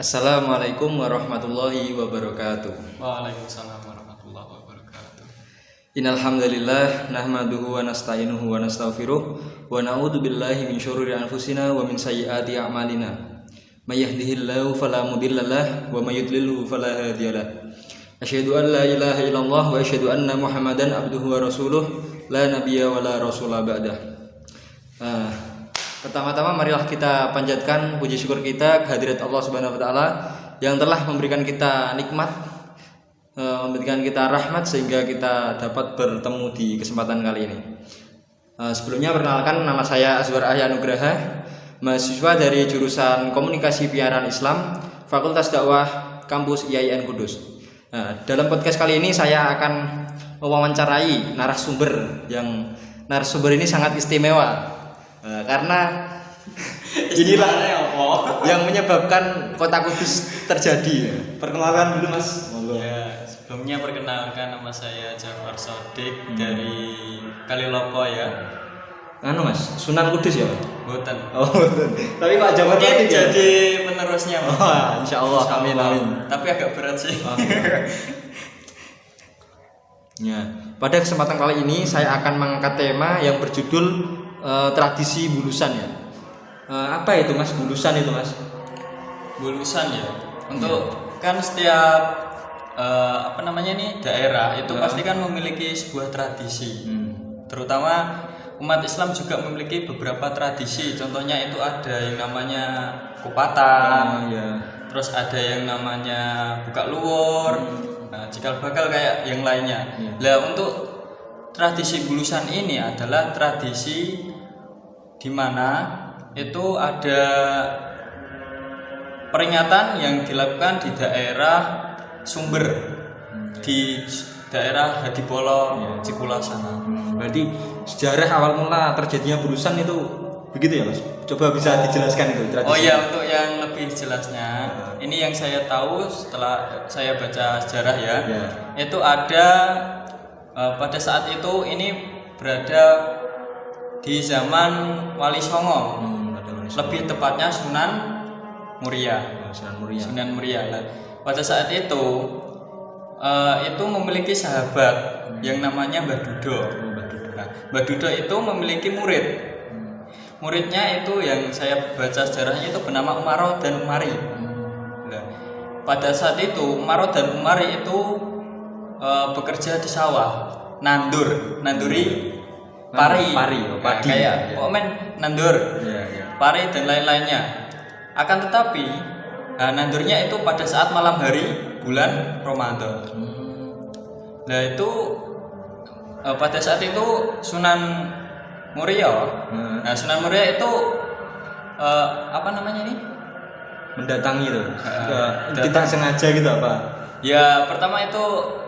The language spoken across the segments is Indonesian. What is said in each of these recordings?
Assalamualaikum warahmatullahi wabarakatuh. Waalaikumsalam warahmatullahi wabarakatuh. Innal hamdalillah nahmaduhu wa nasta'inuhu wa nastaghfiruh wa na'udzu billahi min syururi anfusina wa min sayyiati a'malina. May yahdihillahu fala mudhillalah wa may yudlilhu fala hadiyalah. Asyhadu an la ilaha illallah wa asyhadu anna Muhammadan abduhu wa rasuluh la nabiyya wa la rasula ba'dah. Pertama-tama marilah kita panjatkan puji syukur kita kehadirat Allah Subhanahu wa taala yang telah memberikan kita nikmat, memberikan kita rahmat sehingga kita dapat bertemu di kesempatan kali ini. Sebelumnya perkenalkan, nama saya Azwar Ahya Nugraha, mahasiswa dari jurusan Komunikasi Penyiaran Islam, Fakultas Dakwah Kampus IAIN Kudus. Dalam podcast kali ini saya akan mewawancarai narasumber ini sangat istimewa. Karena inilah yang menyebabkan kota Kudus terjadi. Perkenalkan dulu Mas. Ya, sebelumnya perkenalkan, nama saya Jafar Sodik dari Kalilopo ya. Mas, Sunan Kudus ya Mas? Bukan. Oh, tapi Pak Jafar mungkin Sodik jadi penerusnya Mas. Insyaallah. Amin. Tapi agak berat sih. Ya, pada kesempatan kali ini saya akan mengangkat tema yang berjudul tradisi bulusan ya. Apa itu Mas bulusan itu Mas? Bulusan ya. Untuk kan setiap daerah itu pasti kan memiliki sebuah tradisi. Terutama umat Islam juga memiliki beberapa tradisi. Contohnya itu ada yang namanya kupatan. Terus ada yang namanya buka luwur. Cikal bakal kayak yang lainnya. Lah untuk tradisi bulusan ini adalah tradisi di mana itu ada peringatan yang dilakukan di daerah Sumber, di daerah Hadipolo, Cikula sana. Berarti sejarah awal mula terjadinya bulusan itu begitu ya Mas? Coba bisa dijelaskan itu tradisi. Oh iya, untuk yang lebih jelasnya, ini yang saya tahu setelah saya baca sejarah ya. Itu ada pada saat itu ini berada di zaman Wali Songo, lebih tepatnya Sunan Muria. Sunan Muria. Nah, pada saat itu memiliki sahabat yang namanya Mbah Dudo. Nah, Mbah Dudo itu memiliki murid. Muridnya itu yang saya baca sejarahnya itu bernama Umaro dan Umari. Nah, pada saat itu Umaro dan Umari itu bekerja di sawah, nanduri padi, kayak nandur, pari dan lain-lainnya. Akan tetapi nandurnya itu pada saat malam hari bulan Ramadan. Nah itu pada saat itu Sunan Muria, Sunan Muria itu mendatangi itu, tidak sengaja gitu apa? Ya pertama itu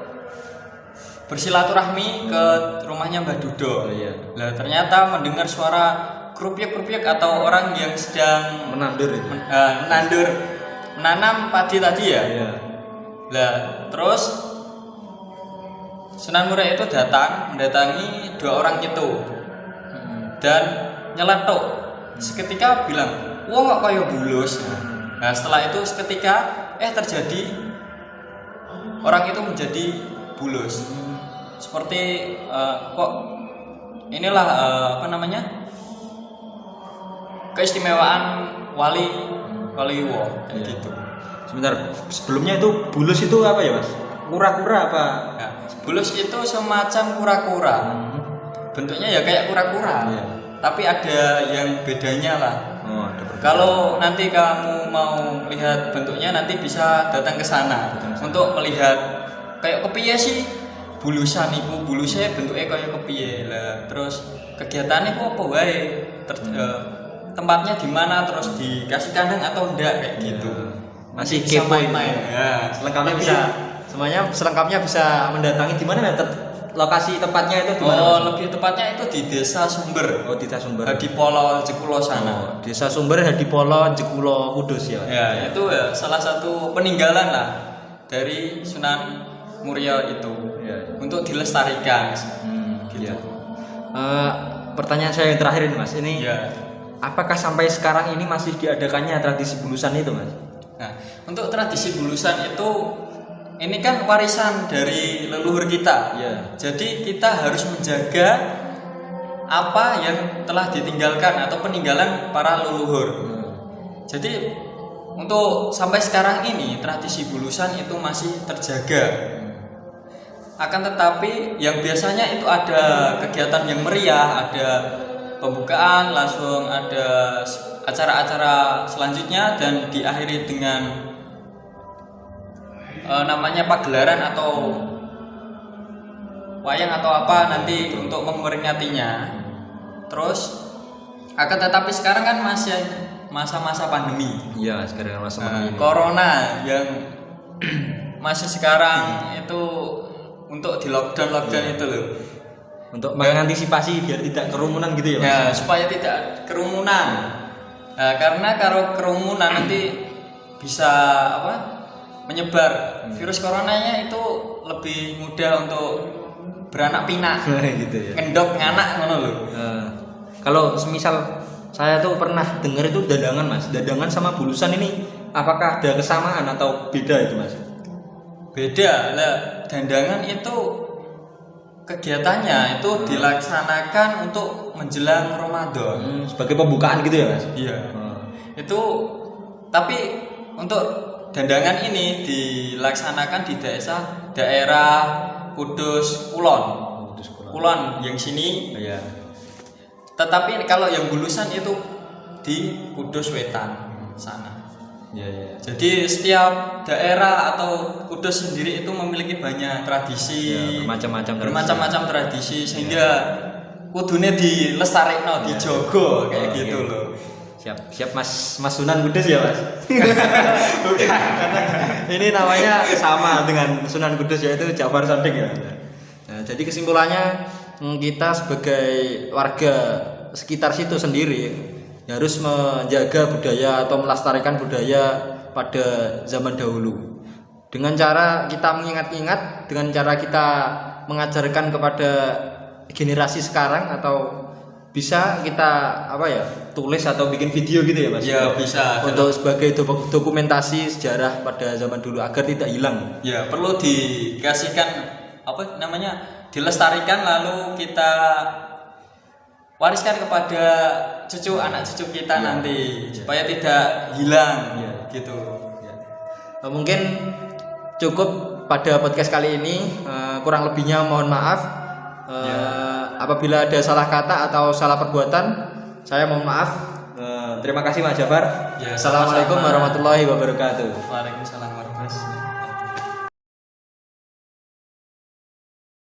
bersilaturahmi ke rumahnya Mbah Dudo. Lah ternyata mendengar suara krupiak atau orang yang sedang menanam padi tadi ya. Lah terus Sunan Muria itu mendatangi dua orang itu dan nyeletuk. Seketika bilang, "Wong kok kaya bulus." Nah setelah itu seketika terjadi orang itu menjadi bulus. Seperti keistimewaan waliwo gitu. Sebentar, sebelumnya itu bulus itu apa ya Mas? Kura-kura apa? Ya, bulus itu semacam kura-kura. Bentuknya ya kayak kura-kura. Tapi ada yang bedanya lah. Kalau nanti kamu mau lihat bentuknya nanti bisa datang ke sana untuk melihat kayak kepiye sih bulusan iku, bulusnya bentuknya kayak kepiye lah. Terus kegiatannya kok apa wae? Tempatnya di mana, terus dikasih kandang atau enggak kayak gitu. Masih kepo main. Ya, selengkapnya bisa mendatangi di mana lokasi tempatnya itu di mana? Lebih tepatnya itu di Desa Sumber. Desa Sumber. Hadipolo Jekulo sana. Desa Sumber Hadipolo Jekulo Kudus ya. Ya, itu salah satu peninggalan lah dari Sunan Muria itu. Untuk dilestarikan. Gitu. Pertanyaan saya yang terakhir ini Mas, apakah sampai sekarang ini masih diadakannya tradisi bulusan itu Mas? Nah, untuk tradisi bulusan itu ini kan warisan dari leluhur kita. Ya. Jadi kita harus menjaga apa yang telah ditinggalkan atau peninggalan para leluhur. Jadi untuk sampai sekarang ini tradisi bulusan itu masih terjaga. Akan tetapi yang biasanya itu ada kegiatan yang meriah, ada pembukaan, langsung ada acara-acara selanjutnya dan diakhiri dengan namanya pagelaran atau wayang atau apa nanti untuk memperingatinya. Terus akan tetapi sekarang kan masih masa-masa pandemi. Iya, sekarang masa pandemi. Corona yang masih sekarang itu untuk di lockdown itu loh. Untuk mengantisipasi biar tidak kerumunan gitu ya, Mas? Ya, supaya tidak kerumunan. Nah, karena kalau kerumunan nanti bisa menyebar virus coronanya itu lebih mudah untuk beranak pinak. Gitu ya. Ngendok nganak ngono lho. Kalau semisal saya tuh pernah dengar itu dadangan, Mas. Dadangan sama bulusan ini apakah ada kesamaan atau beda itu, Mas? Beda lah. Dandangan itu kegiatannya itu dilaksanakan untuk menjelang Ramadan. Sebagai pembukaan gitu ya, Mas? Iya. Itu tapi untuk dandangan ini dilaksanakan di daerah Kudus Kulon. Kulon yang sini. Iya. Tetapi kalau yang bulusan itu di Kudus Wetan sana. Iya. Jadi setiap daerah atau Kudus sendiri itu memiliki banyak tradisi, bermacam-macam tradisi sehingga kudune dilestarikno, dijogo kayak gitu loh. Siap Mas Sunan Kudus ya, Mas? Bukan. Ini namanya sama dengan Sunan Kudus yaitu Ja'far Shadiq ya. Nah, jadi kesimpulannya kita sebagai warga sekitar situ sendiri harus menjaga budaya atau melestarikan budaya pada zaman dahulu. Dengan cara kita mengingat-ingat, dengan cara kita mengajarkan kepada generasi sekarang atau bisa kita tulis atau bikin video gitu ya, Mas? Ya, bisa. Untuk sebagai dokumentasi sejarah pada zaman dulu agar tidak hilang. Ya, perlu dikasihkan dilestarikan lalu kita wariskan kepada anak cucu kita nanti supaya tidak hilang gitu. Mungkin cukup pada podcast kali ini, kurang lebihnya mohon maaf. Apabila ada salah kata atau salah perbuatan, saya mohon maaf. Terima kasih Mas Ja'far. Ya, Assalamualaikum warahmatullahi wabarakatuh. Waalaikumsalam warahmatullahi wabarakatuh.